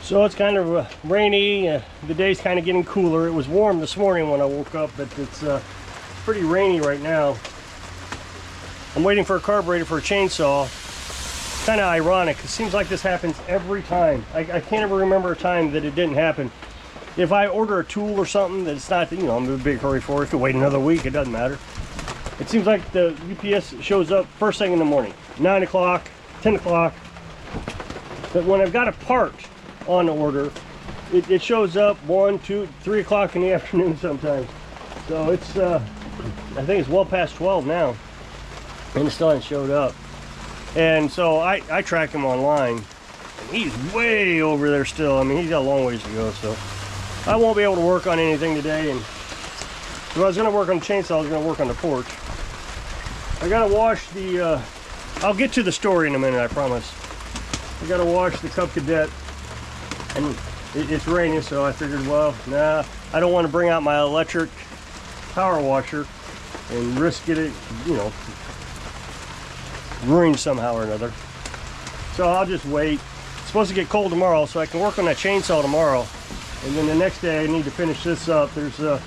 So it's kind of rainy. The day's kind of getting cooler. It was warm this morning when I woke up, but it's pretty rainy right now. I'm waiting for a carburetor for a chainsaw. Kind of ironic. It seems like this happens every time. I can't ever remember a time that it didn't happen. If I order a tool or something that it's not, you know, I'm in a big hurry for it, I could wait another week, it doesn't matter. It seems like the UPS shows up first thing in the morning, 9 o'clock, 10 o'clock. But when I've got a part on order, it shows up 1, 2, 3 o'clock in the afternoon sometimes. So it's, I think it's well past 12 now, and it still hasn't showed up. And so I track him online, and he's way over there still. I mean, he's got a long ways to go, so I won't be able to work on anything today. And if I was going to work on the chainsaw, I was going to work on the porch. I got to wash the, I'll get to the story in a minute, I promise. I got to wash the Cub Cadet, and it's raining, so I figured, well, nah, I don't want to bring out my electric power washer and risk it, you know, ruined somehow or another. So I'll just wait. It's supposed to get cold tomorrow, so I can work on that chainsaw tomorrow. And then the next day I need to finish this up. There's a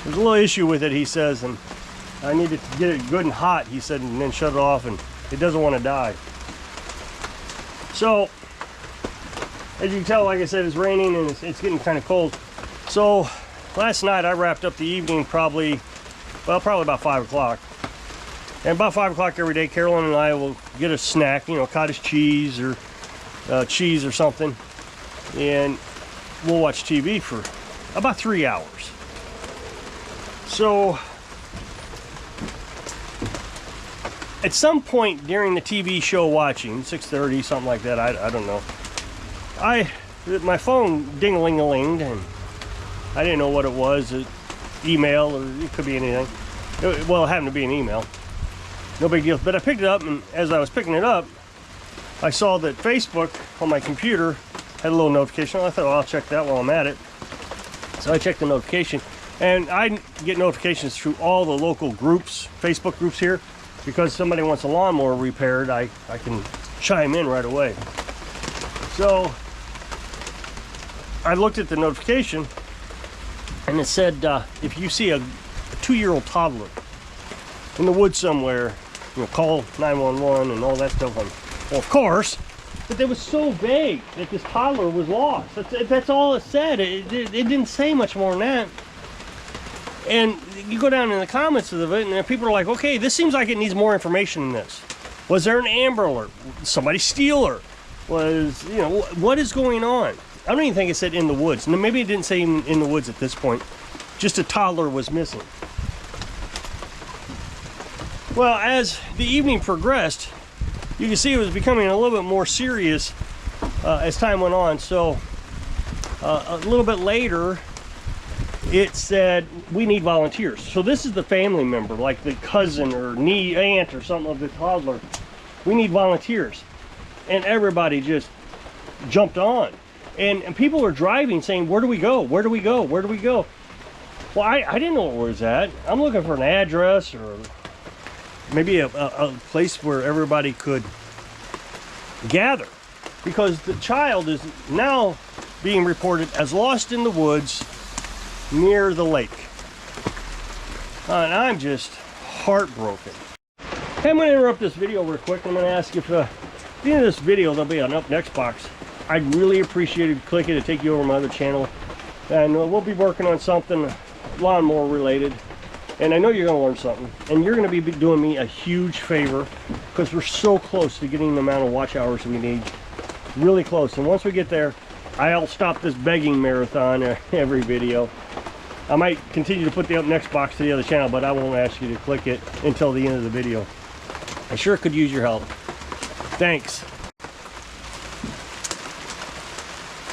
little issue with it, he says, and I need to get it good and hot, he said, and then shut it off, and it doesn't want to die. So, as you can tell, like I said, it's raining and it's getting kind of cold. So, last night I wrapped up the evening probably about 5 o'clock. And about 5 o'clock every day, Carolyn and I will get a snack, you know, cottage cheese or cheese or something, and we'll watch TV for about 3 hours. So, at some point during the TV show watching, 6:30, something like that, I don't know, my phone ding-a-ling-a-linged, and I didn't know what it was, email, or it could be anything. Well, it happened to be an email. No big deal. But I picked it up, and as I was picking it up, I saw that Facebook on my computer had a little notification. I thought, well, I'll check that while I'm at it. So I checked the notification, and I get notifications through all the local groups, Facebook groups here, because somebody wants a lawnmower repaired. I can chime in right away. So I looked at the notification, and it said, if you see a 2-year-old toddler in the woods somewhere, you know, call 911 and all that stuff. Well, of course, but it was so vague that this toddler was lost. That's all it said. It didn't say much more than that. And you go down in the comments of it, and people are like, okay, this seems like it needs more information than this. Was there an Amber Alert? Somebody steal her? Was, you know, what is going on? I don't even think it said in the woods. Maybe it didn't say in the woods at this point. Just a toddler was missing. Well, as the evening progressed, you can see it was becoming a little bit more serious as time went on. So a little bit later, it said, we need volunteers. So this is the family member, like the cousin or aunt or something of the toddler. We need volunteers. And everybody just jumped on. And people are driving saying, where do we go? Where do we go? Where do we go? Well, I didn't know where it was at. I'm looking for an address or maybe a place where everybody could gather, because the child is now being reported as lost in the woods near the lake. And I'm just heartbroken. Hey, I'm going to interrupt this video real quick. I'm going to ask if at the end of this video there'll be an up next box. I'd really appreciate if you click it to take you over to my other channel, and we'll be working on something lawnmower related. And I know you're going to learn something, and you're going to be doing me a huge favor, because we're so close to getting the amount of watch hours we need. Really close. And once we get there, I'll stop this begging marathon every video. I might continue to put the up next box to the other channel, but I won't ask you to click it until the end of the video. I sure could use your help. Thanks.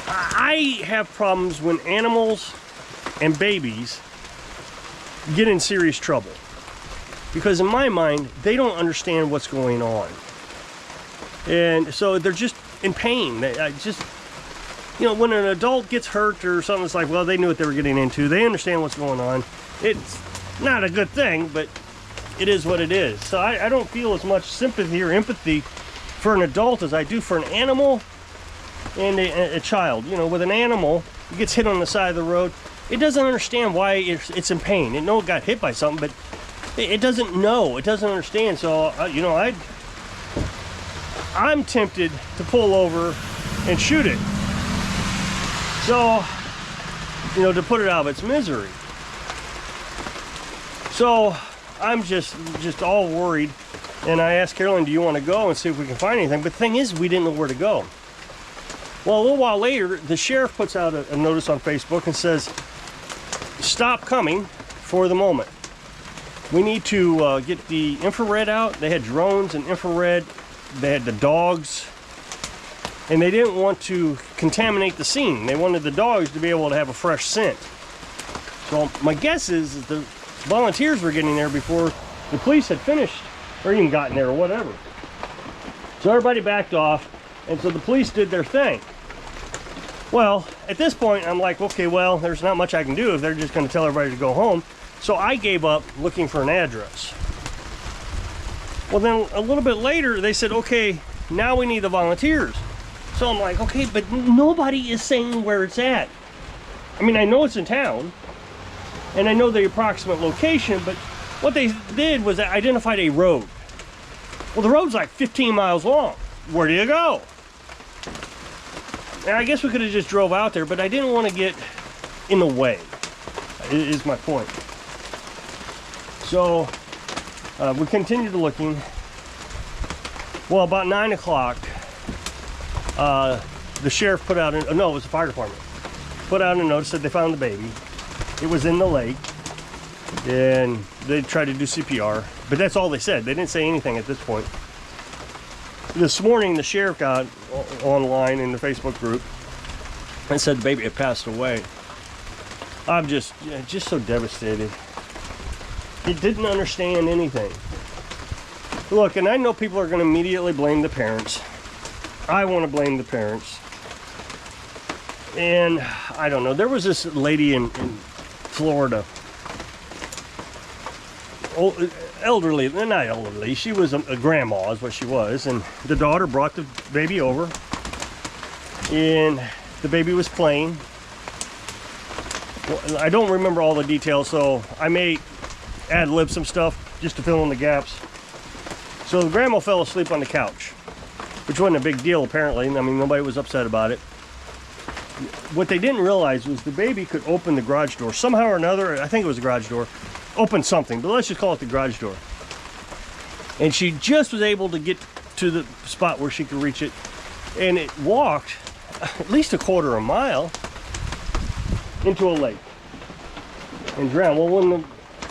I have problems when animals and babies get in serious trouble, because in my mind they don't understand what's going on, and so they're just in pain. I just, you know, when an adult gets hurt or something, it's like, well, they knew what they were getting into. They understand what's going on. It's not a good thing, but it is what it is. So I don't feel as much sympathy or empathy for an adult as I do for an animal and a child. You know, with an animal, it gets hit on the side of the road. It doesn't understand why it's in pain. It knows it got hit by something, but it doesn't know. It doesn't understand. So, you know, I'm tempted to pull over and shoot it. So, you know, to put it out of its misery. So I'm just all worried, and I asked Carolyn, do you want to go and see if we can find anything? But the thing is, we didn't know where to go. Well, a little while later, the sheriff puts out a notice on Facebook and says, stop coming for the moment. We need to get the infrared out. They had drones and infrared. They had the dogs, and they didn't want to contaminate the scene. They wanted the dogs to be able to have a fresh scent. So my guess is the volunteers were getting there before the police had finished or even gotten there or whatever. So everybody backed off, and so the police did their thing. Well, at this point, I'm like, okay, well, there's not much I can do if they're just going to tell everybody to go home. So I gave up looking for an address. Well, then a little bit later, they said, okay, now we need the volunteers. So I'm like, okay, but nobody is saying where it's at. I mean, I know it's in town, and I know the approximate location, but what they did was they identified a road. Well, the road's like 15 miles long. Where do you go? And I guess we could have just drove out there, but I didn't want to get in the way, is my point. So we continued looking. Well, about 9 o'clock, the sheriff put out, no, it was the fire department, put out a notice that they found the baby. It was in the lake, and they tried to do CPR, but that's all they said. They didn't say anything at this point. This morning, the sheriff got online in the Facebook group and said the baby had passed away. I'm just so devastated. He didn't understand anything. Look, and I know people are going to immediately blame the parents. I want to blame the parents. And I don't know. There was this lady in Florida, elderly, not elderly, she was a grandma is what she was, and the daughter brought the baby over, and the baby was playing. Well, I don't remember all the details, so I may ad-lib some stuff just to fill in the gaps. So the grandma fell asleep on the couch, which wasn't a big deal apparently. I mean, nobody was upset about it. What they didn't realize was the baby could open the garage door somehow or another. I think it was the garage door. Open something, but let's just call it the garage door. And she just was able to get to the spot where she could reach it, and it walked at least a quarter of a mile into a lake and drowned. Well, when the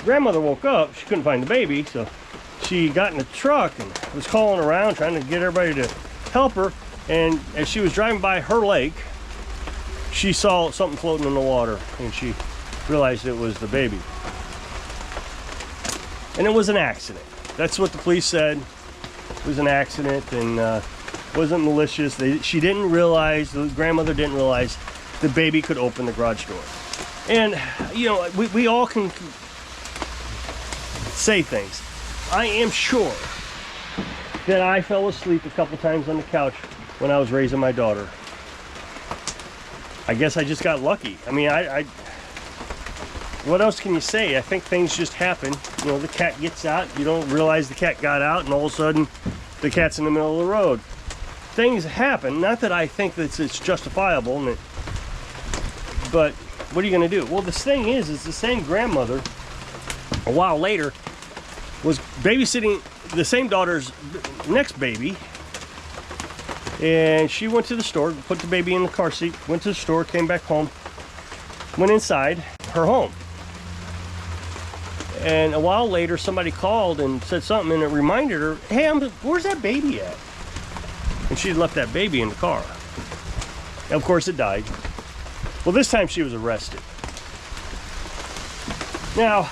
grandmother woke up, she couldn't find the baby, so she got in the truck and was calling around trying to get everybody to help her. And as she was driving by her lake, she saw something floating in the water, and she realized it was the baby. And it was an accident. That's what the police said. It was an accident, and wasn't malicious. She didn't realize, the grandmother didn't realize the baby could open the garage door. And, you know, we all can say things. I am sure that I fell asleep a couple times on the couch when I was raising my daughter. I guess I just got lucky. I mean, what else can you say? I think things just happen. You know, the cat gets out, you don't realize the cat got out, and all of a sudden the cat's in the middle of the road. Things happen. Not that I think that it's justifiable, but what are you going to do? Well, this thing is the same grandmother, a while later, was babysitting the same daughter's next baby, and she went to the store, put the baby in the car seat, went to the store, came back home, went inside her home. And a while later, somebody called and said something, and it reminded her, hey, where's that baby at? And she left that baby in the car. And of course, it died. Well, this time she was arrested. Now,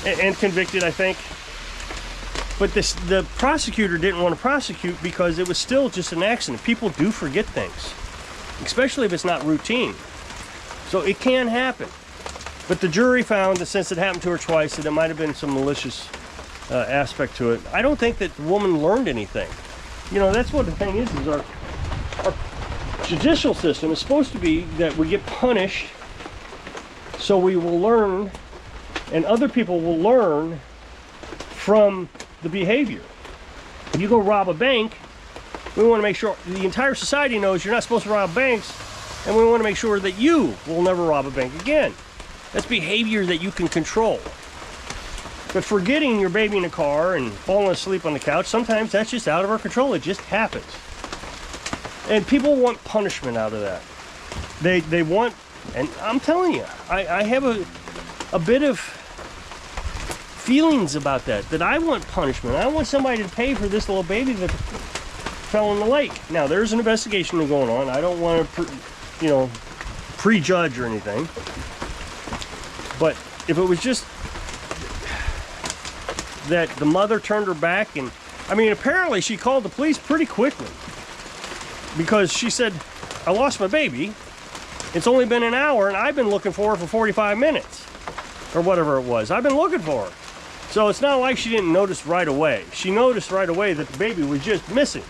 and convicted, I think. But the prosecutor didn't want to prosecute because it was still just an accident. People do forget things, especially if it's not routine. So it can happen. But the jury found that since it happened to her twice, that it might have been some malicious aspect to it. I don't think that the woman learned anything. You know, that's what the thing is our judicial system is supposed to be that we get punished so we will learn, and other people will learn from the behavior. If you go rob a bank, we want to make sure the entire society knows you're not supposed to rob banks, and we want to make sure that you will never rob a bank again. That's behavior that you can control. But forgetting your baby in the car and falling asleep on the couch, sometimes that's just out of our control. It just happens. And people want punishment out of that. They want, and I'm telling you, I have a bit of feelings about that I want punishment. I want somebody to pay for this little baby that fell in the lake. Now, there's an investigation going on. I don't want to, prejudge or anything. But if it was just that the mother turned her back, and I mean, apparently she called the police pretty quickly because she said, I lost my baby. It's only been an hour and I've been looking for her for 45 minutes or whatever it was. I've been looking for her. So it's not like she didn't notice right away. She noticed right away that the baby was just missing.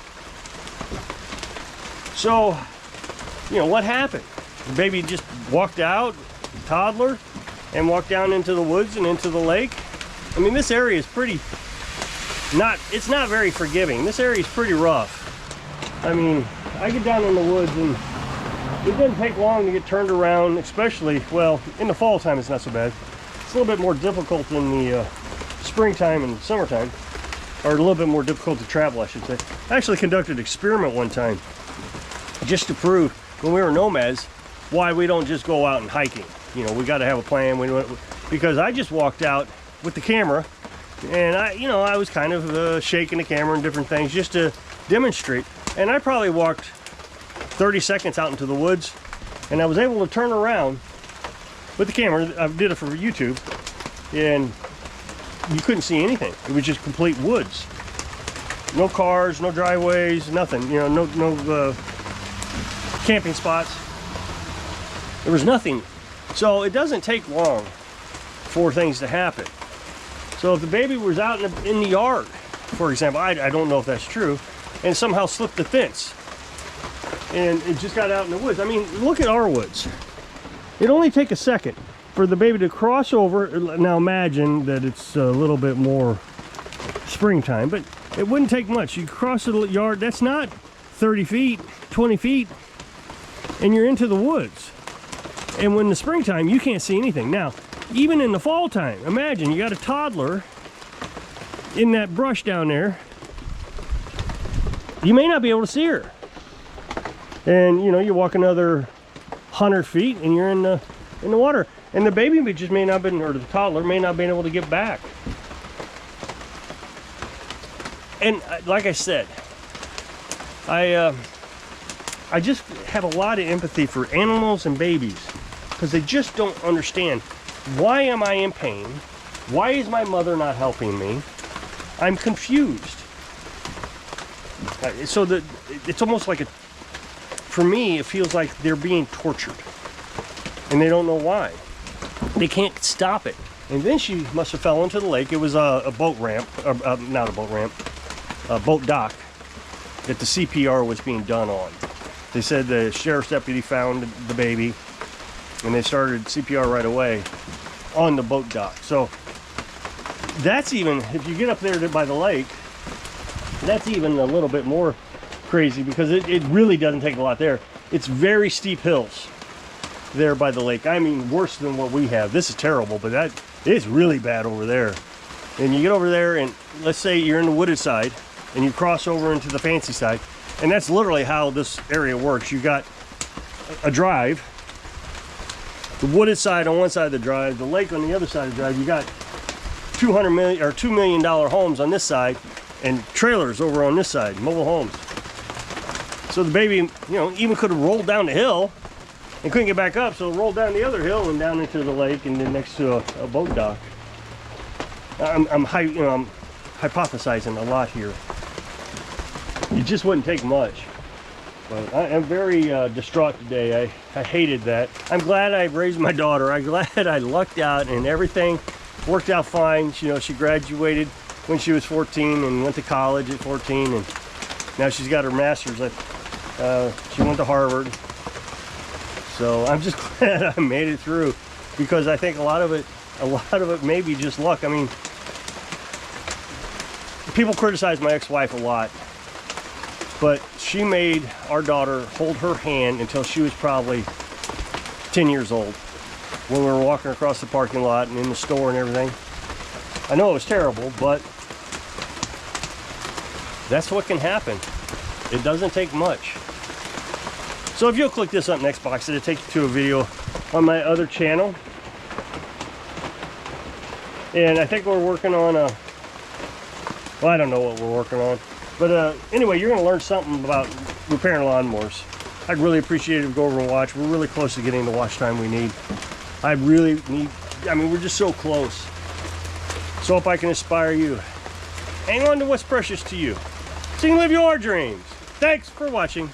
So, what happened? The baby just walked out, toddler, and walked down into the woods and into the lake. I mean, this area is it's not very forgiving. This area is pretty rough. I mean, I get down in the woods and it doesn't take long to get turned around, especially, well, in the fall time it's not so bad. It's a little bit more difficult in the springtime and summertime, or a little bit more difficult to travel, I should say. I actually conducted an experiment one time just to prove, when we were nomads, why we don't just go out and hiking. We got to have a plan. Because I just walked out with the camera, and I was kind of shaking the camera and different things just to demonstrate. And I probably walked 30 seconds out into the woods, and I was able to turn around with the camera. I did it for YouTube, and you couldn't see anything. It was just complete woods. No cars, no driveways, nothing. No camping spots. There was nothing. So it doesn't take long for things to happen. So if the baby was out in the yard, for example, I don't know if that's true, and somehow slipped the fence and it just got out in the woods. I mean, look at our woods. It only takes a second for the baby to cross over. Now imagine that it's a little bit more springtime, but it wouldn't take much. You cross the yard, that's not 30 feet, 20 feet, and you're into the woods. And when the springtime, you can't see anything. Now, even in the fall time, imagine you got a toddler in that brush down there. You may not be able to see her. And you walk another 100 feet and you're in the water. And the baby just may not have been, or the toddler may not have been able to get back. And like I said, I just have a lot of empathy for animals and babies, because they just don't understand. Why am I in pain? Why is my mother not helping me? I'm confused. So it's almost like for me, it feels like they're being tortured, and they don't know why. They can't stop it. And then she must have fell into the lake. It was a boat ramp, not a boat ramp, a boat dock that the CPR was being done on. They said the sheriff's deputy found the baby, and they started CPR right away on the boat dock. So that's even, if you get up there by the lake, that's even a little bit more crazy, because it really doesn't take a lot there. It's very steep hills there by the lake. I mean, worse than what we have. This is terrible, but that is really bad over there. And you get over there, and let's say you're in the wooded side and you cross over into the fancy side, and that's literally how this area works. You got a drive, the wooded side on one side of the drive, the lake on the other side of the drive. You got $2 million homes on this side, and trailers over on this side, mobile homes. So the baby, even could have rolled down the hill and couldn't get back up, so it rolled down the other hill and down into the lake, and then next to a boat dock. I'm hypothesizing a lot here. It just wouldn't take much. But I'm very distraught today. I hated that. I'm glad I raised my daughter. I'm glad I lucked out and everything worked out fine. She graduated when she was 14 and went to college at 14, and now she's got her master's. She went to Harvard. So I'm just glad I made it through, because I think a lot of it may be just luck. I mean, people criticize my ex-wife a lot, but she made our daughter hold her hand until she was probably 10 years old, when we were walking across the parking lot and in the store and everything. I know it was terrible, but that's what can happen. It doesn't take much. So if you'll click this up next box, it'll take you to a video on my other channel. And I think we're working on a, well, I don't know what we're working on. But anyway, you're gonna learn something about repairing lawnmowers. I'd really appreciate it if you go over and watch. We're really close to getting the watch time we need. I mean, we're just so close. So if I can inspire you, hang on to what's precious to you, so you can live your dreams. Thanks for watching.